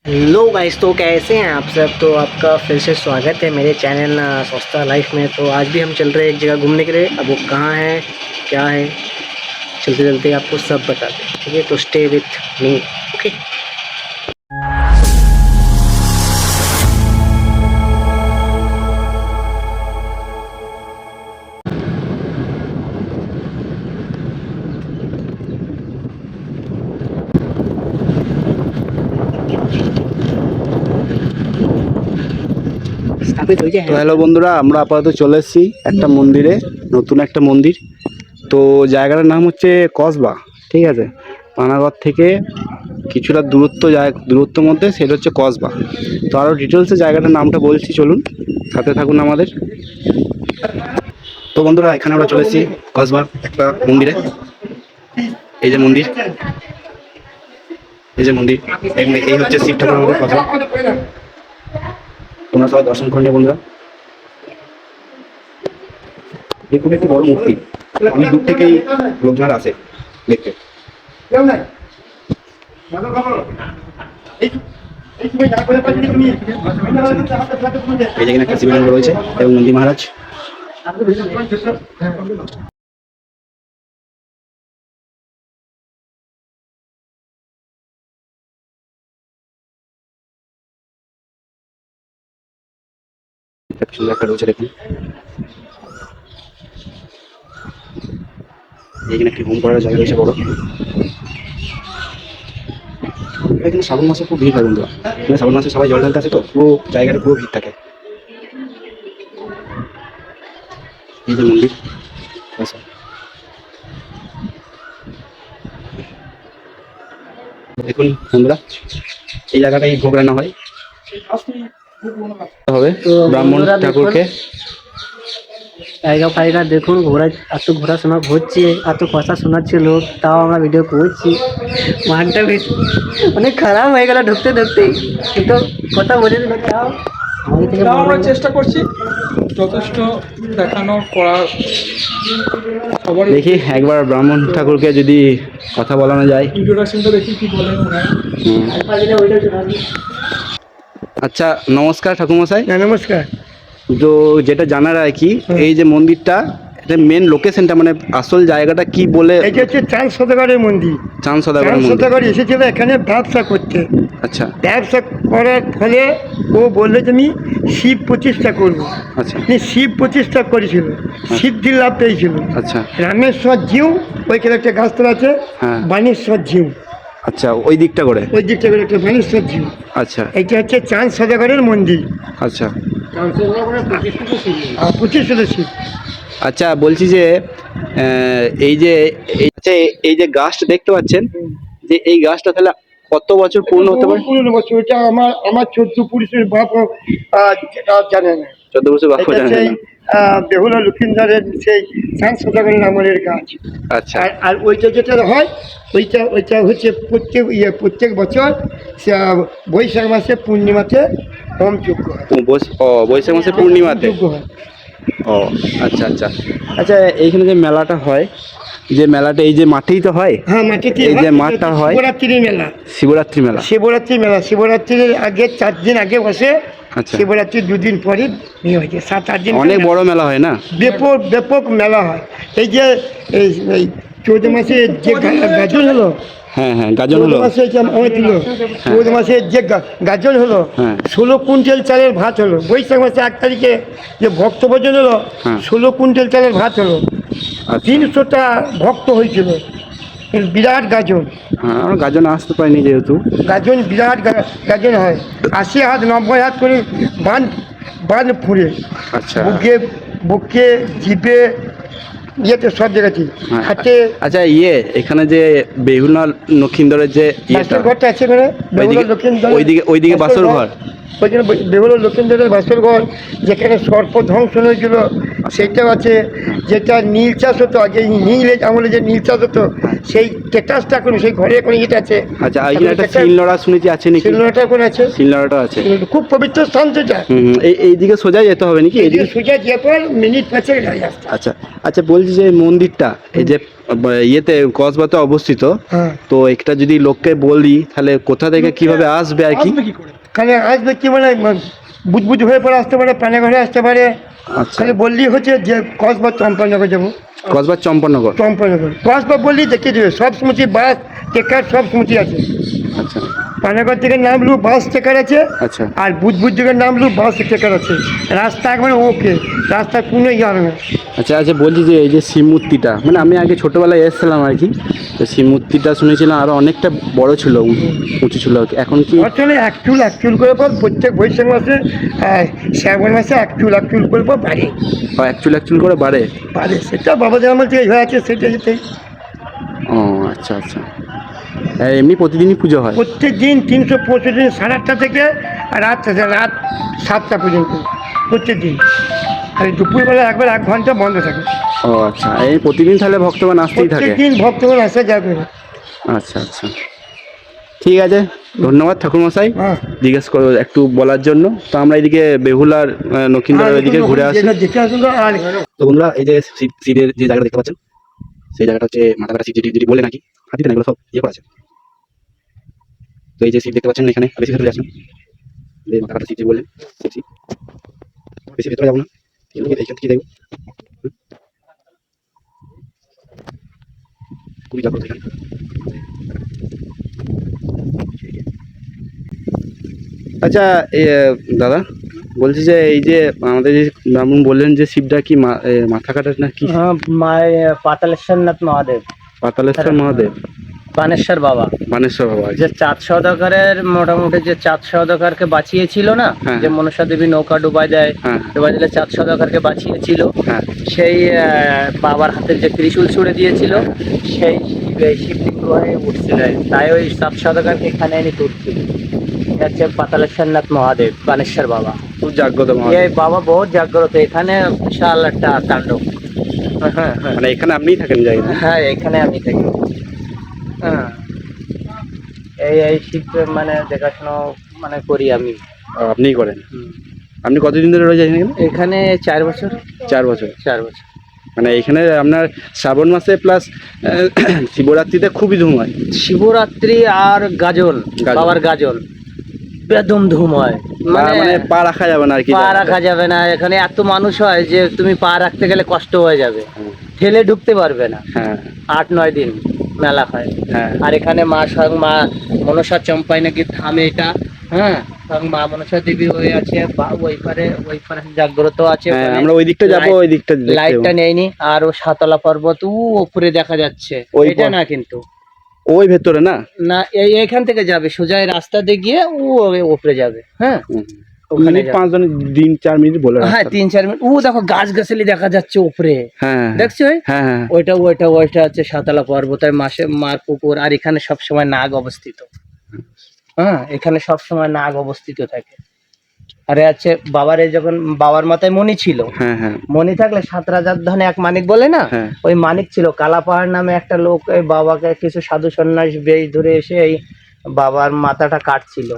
Hello guys, तो कैसे हैं आप सब। तो आपका फिर से स्वागत है मेरे चैनल सस्ता लाइफ में। तो आज भी हम चल रहे हैं एक जगह घूमने के लिए। अब वो कहाँ है, क्या है, चलते चलते आपको सब बताते हैं। ठीक है, तो स्टे विथ मी। ओके। स्थापित हो তো जाए। হ্যালো বন্ধুরা, আমরা আপাতত চলে এসেছি একটা মন্দিরে, নতুন একটা মন্দির। তো জায়গাটার নাম হচ্ছে কসবা। ঠিক আছে, পানাগড় থেকে কিছুটা দূরত্বের মধ্যে সেটা হচ্ছে কসবা। তো আরও ডিটেলসে জায়গাটার নামটা বলছি, চলুন সাথে থাকুন আমাদের। তো বন্ধুরা, এখানে আমরা চলে এসেছি কসবার একটা মন্দিরে। এই যে মন্দির, এই যে মন্দির, এই হচ্ছে শিব ঠাকুর আমাদের কসবা। তোমরা সবাই দর্শন করে নিও বন্ধুরা। দেখুন, একটি বড় মূর্তি, অনেক দূর থেকেই লোকজন আসে দেখতে। এই যেখানে একটা শিবলিঙ্গ রয়েছে এবং নন্দী মহারাজ। সুন্দর একটা রয়েছে, দেখুন। এখানে একটি হোম করার জায়গা রয়েছে বড়। এখানে শ্রাবণ মাসে খুব ভিড় হয় বন্ধুরা। এখানে শ্রাবণ মাসে সবাই জল ঢালতে আসে, তো পুরো জায়গাটা পুরো ভিড় থাকে। এই যে মন্দির, দেখুন বন্ধুরা, এই জায়গাটাই ভোগ রান্না হয় হবে ব্রাহ্মণ ঠাকুরকে। জায়গা ফায়গা দেখুন, ঘোরা এত ঘোরাশোনা হচ্ছে, এত কথা শোনাচ্ছে লোক, তাও আমরা ভিডিও করছি। মানটা অনেক খারাপ হয়ে গেল ঢুকতে ঢুকতেই, কিন্তু কথা বলে দিল। তাও আমরা চেষ্টা করছি যথেষ্ট দেখানোর করার। সবারই দেখি একবার ব্রাহ্মণ ঠাকুরকে যদি কথা বলানো যায়। ইন্ট্রোডাকশনটা দেখি কি বলে মনে হয়। আচ্ছা, নমস্কার ঠাকুরমশাই। নমস্কার। তো যেটা জানার আর কি, এই যে মন্দিরটা, এটা মেন লোকেশনটা মানে আসল জায়গাটা কি বলে? এটা হচ্ছে চাঁদ সদাগরের মন্দির। চাঁদ সদাগর চাঁদ মন্দির। সদাগর এসেছিল এখানে ব্যবসা করতে। আচ্ছা ব্যবসা করার ফলে ও বললো যে আমি শিব প্রতিষ্ঠা করবো। আচ্ছা শিব প্রতিষ্ঠা করেছিল, সিদ্ধি লাভ পেয়েছিল। আচ্ছা রামেশ্বর জিউ, ওইখানে একটা গাছতলা আছে, হ্যাঁ। বানেশ্বর জিউ, আচ্ছা, ওই দিকটা করে। ওই দিকটা করে একটা বানেশ্বর জিউ। আচ্ছা এইটা হচ্ছে চাঁদ সদাগরের মন্দির, আচ্ছা প্রতিষ্ঠিত শিব। আচ্ছা, বলছি যে এই যে গাছটা দেখতে পাচ্ছেন, যে এই গাছটা তাহলে কত বছর পূর্ণ হতে পারে? 15 বছর। এটা আমার 14 পুরুষের বাপ জানে না। 14 বছর বাপ জানেন না? বেহুলা লক্ষিন্দারের সেই চাঁদ সদাগরের আমলের গাছ। আচ্ছা আর ওইটা যেটা হয়, ওইটা হচ্ছে প্রত্যেক বছর বৈশাখ মাসে পূর্ণিমাতে হোম যজ্ঞ হয়। বৈশাখ মাসে পূর্ণিমাতে যজ্ঞ হয়। ও আচ্ছা আচ্ছা আচ্ছা, এইখানে যে মেলাটা হয়, যে মেলাটা এই যে মাঠেই তো হয়? হ্যাঁ, মাটিতে এই যে মাঠটা হয়, শিবরাত্রি মেলা। শিবরাত্রি মেলা। শিবরাত্রির আগে 4 দিন আগে বসে। আচ্ছা, শিবরাত্রির 2 দিন পরে নিয়ে হয়েছে, 7-8 দিন। অনেক বড় মেলা হয় না? ব্যাপক মেলা হয়। এই যে এই 14 মাসে যে গাজন হলো, হ্যাঁ হ্যাঁ, গাজন 14 হলো। মাসে যে আমার দিল, 14 মাসে যে গাজন হলো, হ্যাঁ। 16 কুইন্টাল চালের ভাত হলো। বৈশাখ মাসে 1 তারিখে যে ভক্ত ভোজন হলো, হ্যাঁ। 16 কুইন্টাল চালের ভাত হলো। আচ্ছা। 300টা ভক্ত হয়েছিল। বিরাট গাজন। হ্যাঁ, আমরা গাজনে আসতে পারিনি যেহেতু। গাজন বিরাট গাজন হয়। 80 হাত 90 হাত করে বান ফুঁড়ে। আচ্ছা বুকে জিভে ইয়েতে সব জায়গাতেই হ্যাঁ। হাতে। আচ্ছা, এখানে যে বেহুলা লক্ষিন্দরের যে বাসর ঘরটা আছে এখানে, বেহুলা লক্ষিন্দর। ওইদিকে বাসর ঘর। ওইখানে বেহুলা লক্ষিন্দরের বাসর ঘর, যেখানে সর্প ধ্বংস হয়েছিল, সেইটাও আছে। যেটা নীল চাষ হতো আগে, নীল আমলে যে নীল চাষ হতো, সেই টেটাসটা এখন সেই ঘরে এখন ইট আছে। আচ্ছা, এই একটা শিলনোড়া শুনেছি আছে নাকি? শিলনোড়াটা এখন আছে, শিলনোড়াটা আছে। খুব পবিত্র স্থান সেটা। এইদিকে সোজা যেতে হবে নাকি? এইদিকে সোজা যাওয়ার পর মিনিট 5 গাড়ি আসছে। আচ্ছা আচ্ছা, বলছি যে মন্দিরটা এই যে ইয়েতে কসবাতে অবস্থিত, হ্যাঁ, তো একটা যদি লোককে বলি তাহলে কোথা থেকে কিভাবে আসবে আর কি? আসবে কি করে? খালি আসবে কি মানে বুঝ হয়ে পরে আসতে পারে, প্রাণে ঘরে আসতে পারে। আচ্ছা, খালি বললেই হচ্ছে যে কসবা চম্পানগর যাবো, কসবা চম্পনগর। চম্পানগর কসবা বললেই দেখিয়ে দেবে। সব স্মৃতি, বাস টেকার সব স্মৃতি আছে। আচ্ছা পানাগর থেকে নামলু বাস টেকার আছে, আচ্ছা আর বুধ থেকে নামলু বাস টেকার আছে। রাস্তা একবারে ওকে, রাস্তা কোনো ইয়ে হবে না। আচ্ছা আচ্ছা, বলছি যে এই যে শিব মূর্তিটা, মানে আমি আগে ছোটোবেলায় এসেছিলাম আর কি, তো শিব মূর্তিটা শুনেছিলাম আরও অনেকটা বড় ছিল, উঁচু ছিল। এখন কি বর্তমানে এক চুল করে পর প্রত্যেক বৈশাখ মাসে, শ্রাবণ মাসে এক চুল করে পর বাড়ে এক চুল করে বাড়ে? বাড়ে, সেটা বাবাদের আমল থেকে হয়ে আছে, সেটা যেতেই। ও আচ্ছা আচ্ছা, এমনি প্রতিদিনই পুজো হয়? প্রত্যেক দিন 365 দিন 8:30 থেকে রাত 7টা পর্যন্ত প্রত্যেক দিন। আর দুপুরবেলা একবার 1 ঘন্টা বন্ধ থাকে। ও আচ্ছা, এই প্রতিদিন তাহলে ভক্তগণ আসতেই থাকে? প্রত্যেক দিন ভক্তগণ আসা যাবে। আচ্ছা আচ্ছা, ঠিক আছে, ধন্যবাদ ঠাকুরমশাই হ্যাঁ, জিজ্ঞেস করো একটু বলার জন্য। তো আমরা এদিকে বেহুলার লক্ষিন্দরের ওইদিকে ঘুরে আসি। দেখে আসুন। আর তো বন্ধুরা, এই যে শিবের যে জায়গাটা দেখতে পাচ্ছেন, সেই জায়গাটা হচ্ছে মাথা কাটা শিব, যেটি বলে নাকি হাতিতে না, এগুলো সব ইয়ে করা আছে। তো এই যে শিব দেখতে পাচ্ছেন এখানে, বেশি ভেতরে আসুন, এই মাথা কাটা শিব যে বললেন, শিব বেশি ভেতরে যাবো না, এইখান থেকে দেখবো। খুবই জাগ্রত এখানে। আচ্ছা দাদা, বলছি যে এই যে আমাদের যে ব্রাহ্মণ বললেন যে শিবটা কি মাথা কাটার না কি? हाँ পাতালেশ্বরনাথ মহাদেব, পাতালেশ্বর মহাদেব, বানেশ্বর বাবা। বানেশ্বর বাবা। যে চাঁদ সওদাগরের মোটামুটি যে চাঁদ সওদাগরকে বাঁচিয়েছিল না, হ্যাঁ। যে মনসা দেবী নৌকা ডুবাই দেয়, হ্যাঁ ডুবাই দিলে চাঁদ সওদাগরকে বাঁচিয়েছিল, হ্যাঁ সেই বাবার হাতের যে ত্রিশূল ছুড়ে দিয়েছিল, সেই শিবলিঙ্গ হয়ে উঠছিল। তাই ওই চাঁদ সওদাগরকে এখানে এনে তুলছিল। এটা হচ্ছে পাতালেশ্বরনাথ মহাদেব, বানেশ্বর বাবা। খুব জাগ্রত এই মহাদেব। বাবা বহুত জাগ্রত, এখানে বিশাল একটা তাণ্ডব। হ্যাঁ হ্যাঁ মানে এখানে আপনিই থাকেন যাই না? হ্যাঁ, এখানে আমি থাকি। হ্যাঁ, এই শিব মানে দেখাশোনা মানে করি আমি। আপনিই করেন? আপনি কতদিন ধরে রয়ে যাচ্ছেন এখানে? এখানে 4 বছর। 4 বছর। 4 বছর। মানে এখানে আপনার শ্রাবণ মাসে প্লাস শিবরাত্রিতে খুবই ধুম হয়। শিবরাত্রি আর গাজন, বাবার গাজন বেদম ধুম হয়। মানে পা রাখা যাবে না আর কি, পা রাখা যাবে না। এখানে এত মানুষ হয় যে তুমি পা রাখতে গেলে কষ্ট হয়ে যাবে, ঠেলে ঢুকতে পারবে না। হ্যাঁ 8-9 দিন মেলা হয়। হ্যাঁ। আর এখানে মা স্বয়ং মা মনসা চম্পাই নাকি থামে এটা। হ্যাঁ, স্বয়ং মা মনসা দেবী হয়ে আছে, বা ওই পারে জাগ্রত আছে। হ্যাঁ, আমরা ওই দিকটা যাবো, ওই দিকটা লাইটটা নেয়নি। আর ও সাতলা পর্বত উপরে দেখা যাচ্ছে, এটা না কিন্তু ওই ভেতরে না, না এইখান থেকে যাবে সোজা রাস্তা দিয়ে গিয়ে উপরে যাবে। হ্যাঁ, ওখানে 5-4 মিনিট বলে। হ্যাঁ, 3-4 মিনিট। দেখো গাছ গাছালি দেখা যাচ্ছে উপরে, হ্যাঁ দেখছো? হ্যাঁ হ্যাঁ, ওইটা হচ্ছে সাতলা পর্বতের মার পুকুর। আর এখানে সবসময় নাগ অবস্থিত। হ্যাঁ, এখানে সবসময় নাগ অবস্থিত থাকে। আরে আছে বাবার, যখন বাবার মাথায় মণি ছিল, হ্যাঁ হ্যাঁ, মণি থাকলে 7 রাজার ধনে এক মানিক বলে না, হ্যাঁ। ওই মানিক ছিল। কালাপাহাড় নামে একটা লোক এই বাবাকে কিছু সাধু সন্ন্যাস বেশ ধরে এসে এই বাবার মাথাটা কাটছিল।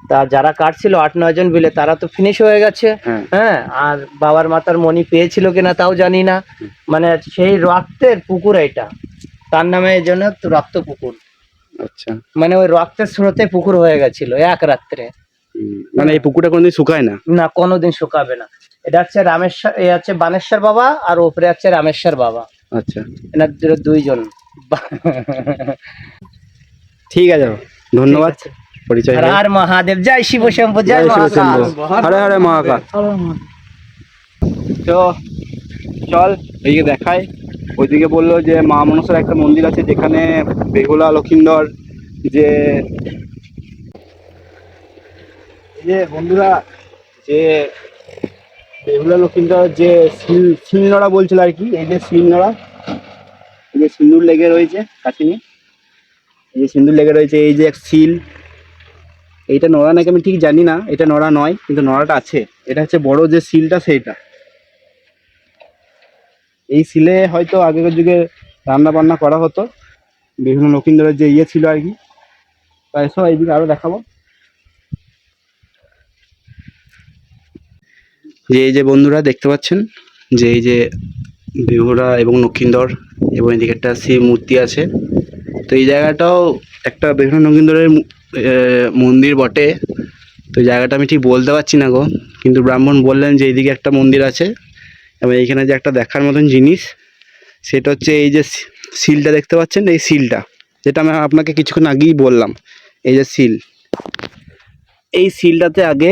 তা যারা কাটছিল 8-9 জন মিলে, তারা তো ফিনিশ হয়ে গেছে। হ্যাঁ। হ্যাঁ, আর বাবার মাথার মণি পেয়েছিল কিনা তাও জানি না। মানে সেই রক্তের পুকুর এটা, তার নামে এই জন্য রক্ত পুকুর। আচ্ছা, মানে ওই রক্তের স্রোতে পুকুর হয়ে গেছিল এক রাত্রে। মানে এই পুকুরটা কোনোদিন শুকায় না? না, কোনোদিন শুকাবে না। এটা হচ্ছে রামেশ্বর, এ হচ্ছে বানেশ্বর বাবা, আর উপরে হচ্ছে রামেশ্বর বাবা। আচ্ছা, এনাদের 2 জন। ঠিক আছে, ধন্যবাদ পরিচয়। হর হর মহাদেব, জয় শিব শম্ভু, জয় মহাকাল। হরে হরে মহাকাল। তো চল ওইদিকে দেখায়। ওইদিকে বললো যে মা মনসার একটা মন্দির আছে, যেখানে বেহুলা লক্ষিন্দর যে বন্ধুরা, যে বেহুলা লক্ষিন্দর যে শিলনোড়া বলছিল আর কি, এই যে শিলনোড়া, এই যে সিঁদুর লেগে রয়েছে কাছে নিয়ে, এই যে সিঁদুর লেগে রয়েছে, এই যে এক শিল, এইটা নড়া নাকি আমি ঠিক জানি না, এটা নড়া নয় কিন্তু নড়াটা আছে। এটা হচ্ছে বড় যে শিলটা সেইটা। এই শিলে হয়তো আগেকার যুগে রান্না বান্না করা হতো, বিভিন্ন লক্ষিন্দরের যে ইয়ে ছিল আর কি। তাই সব এইদিকে আরো দেখাবো। যে এই যে বন্ধুরা দেখতে পাচ্ছেন যে এই যে বিহুরা এবং লক্ষিন্দর এবং এদিকে একটা শিব মূর্তি আছে। তো এই জায়গাটাও একটা বিভিন্ন লক্ষিন্দরের মন্দির বটে। তো জায়গাটা আমি ঠিক বলতে পারছি না গো, কিন্তু ব্রাহ্মণ বললেন যে এইদিকে একটা মন্দির আছে এবং এইখানে যে একটা দেখার মতন জিনিস সেটা হচ্ছে এই যে শিলটা দেখতে পাচ্ছেন, এই শিলটা যেটা আমি আপনাকে কিছুক্ষণ আগেই বললাম, এই যে শিল, এই শিলটাতে আগে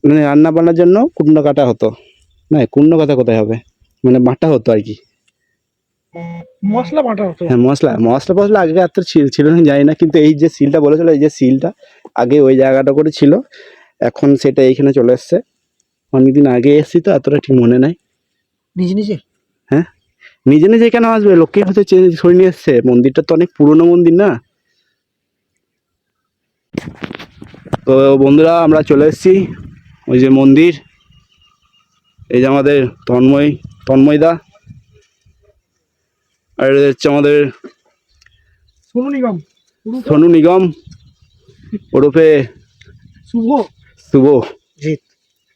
মানে রান্না বান্নার জন্য কুণ্ড কাটা হতো, না কুণ্ড কাটা কোথায় হবে, মানে বাটা হতো আর কি। মশলা বাটা হতো। হ্যাঁ মশলা আগে এত ছিল না জানি না, কিন্তু এই যে শিলটা বলেছিল, এই যে শিলটা আগে ওই জায়গাটা করে ছিল, এখন সেটা এইখানে চলে এসছে। অনেকদিন আগে এসছি তো এতটা ঠিক মনে নাই। নিজে নিজে? হ্যাঁ নিজে নিজে কেন আসবে, লোকে হয়তো সরিয়ে নিয়ে এসছে, মন্দিরটা তো অনেক পুরনো মন্দির না। তো বন্ধুরা আমরা চলে এসেছি ওই যে মন্দির, এই যে আমাদের তন্ময়দা, আর এটা হচ্ছে আমাদের সোনু নিগম ওরফে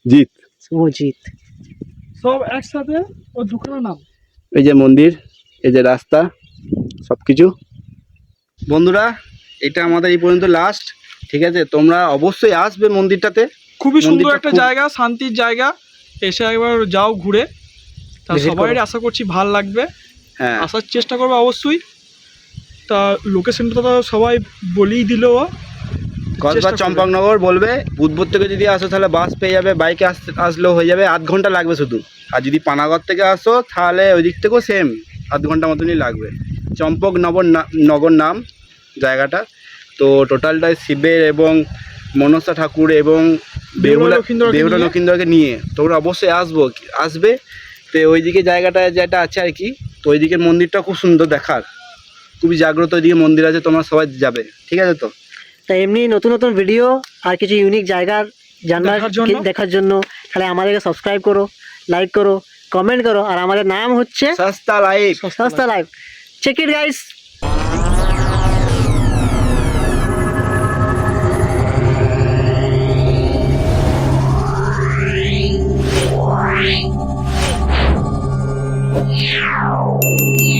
জিৎ। শুভজিৎ। সব একসাথে ওর দোকানের নাম। এই যে মন্দির, এই যে রাস্তা, সব কিছু। বন্ধুরা এটা আমাদের এই পর্যন্ত লাস্ট, ঠিক আছে? তোমরা অবশ্যই আসবে মন্দিরটাতে, খুবই সুন্দর মন্দিরটা একটা খুব- জায়গা, শান্তির জায়গা। এসে একবার যাও ঘুরে, তা Visit সবাই করো। আশা করছি ভাল লাগবে, হ্যাঁ আসার চেষ্টা করবে অবশ্যই। তা লোকেশনটা তো সবাই বলেই দিল, কসবা চেষ্টা করবে। চম্পকনগর বলবে। বুধপুর থেকে যদি আসো তাহলে বাস পেয়ে যাবে, বাইকে আসলেও হয়ে যাবে, আধ ঘন্টা লাগবে শুধু। আর যদি পানাগড় থেকে আসো তাহলে ওই দিক থেকেও সেম আধ ঘন্টা মতনই লাগবে। নগর নাম জায়গাটা। তো টোটালটাই শিবের এবং মনসা ঠাকুর এবং বেহুলা লক্ষিন্দরকে বেহুলা নিয়ে। লক্ষিন্দরকে নিয়ে তোমরা অবশ্যই আসবে। তো ওইদিকে জায়গাটা যেটা আছে আর কি, তো ওইদিকে মন্দিরটা খুব সুন্দর দেখার, খুবই জাগ্রত ওইদিকে মন্দির আছে, তোমরা সবাই যাবে, ঠিক আছে? তো তাই এমনি নতুন নতুন ভিডিও আর কিছু ইউনিক জায়গার জানার দেখার জন্য তাহলে আমাদেরকে সাবস্ক্রাইব করো, লাইক করো, কমেন্ট করো। আর আমাদের নাম হচ্ছে সস্তা লাইফ। সস্তা live. Check it guys. Yeah.